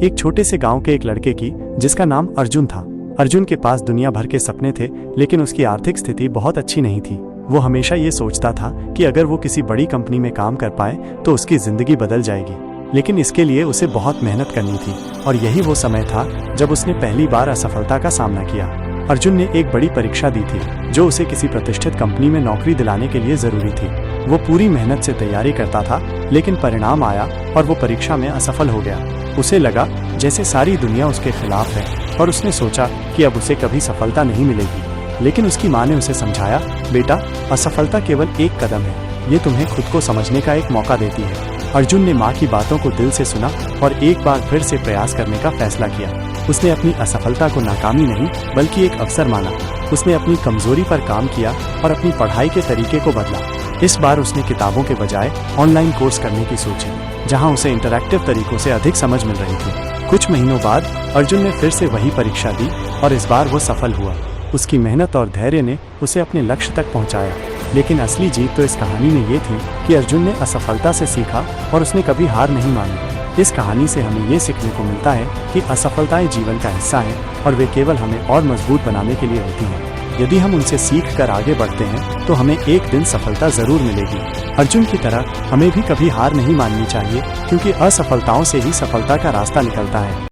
एक छोटे से गांव के एक लड़के की, जिसका नाम अर्जुन था। अर्जुन के पास दुनिया भर के सपने थे, लेकिन उसकी आर्थिक स्थिति बहुत अच्छी नहीं थी। वो हमेशा ये सोचता था कि अगर वो किसी बड़ी कंपनी में काम कर पाए तो उसकी जिंदगी बदल जाएगी, लेकिन इसके लिए उसे बहुत मेहनत करनी थी। और यही वो समय था जब उसने पहली बार असफलता का सामना किया। अर्जुन ने एक बड़ी परीक्षा दी थी, जो उसे किसी प्रतिष्ठित कंपनी में नौकरी दिलाने के लिए जरूरी थी। वो पूरी मेहनत से तैयारी करता था, लेकिन परिणाम आया और वो परीक्षा में असफल हो गया। उसे लगा जैसे सारी दुनिया उसके खिलाफ है, और उसने सोचा कि अब उसे कभी सफलता नहीं मिलेगी। लेकिन उसकी माँ ने उसे समझाया, बेटा, असफलता केवल एक कदम है, ये तुम्हें खुद को समझने का एक मौका देती है। अर्जुन ने माँ की बातों को दिल से सुना और एक बार फिर से प्रयास करने का फैसला किया। उसने अपनी असफलता को नाकामी नहीं, बल्कि एक अवसर माना। उसने अपनी कमजोरी पर काम किया और अपनी पढ़ाई के तरीके को बदला। इस बार उसने किताबों के बजाय ऑनलाइन कोर्स करने की सोची, जहां उसे इंटरैक्टिव तरीकों से अधिक समझ मिल रही थी। कुछ महीनों बाद अर्जुन ने फिर से वही परीक्षा दी और इस बार वो सफल हुआ। उसकी मेहनत और धैर्य ने उसे अपने लक्ष्य तक पहुंचाया। लेकिन असली जीत तो इस कहानी में ये थी कि अर्जुन ने असफलता से सीखा और उसने कभी हार नहीं मानी। इस कहानी से हमें ये सीखने को मिलता है कि असफलताएं जीवन का हिस्सा हैं और वे केवल हमें और मजबूत बनाने के लिए होती हैं। यदि हम उनसे सीख कर आगे बढ़ते हैं तो हमें एक दिन सफलता जरूर मिलेगी। अर्जुन की तरह हमें भी कभी हार नहीं माननी चाहिए, क्योंकि असफलताओं से ही सफलता का रास्ता निकलता है।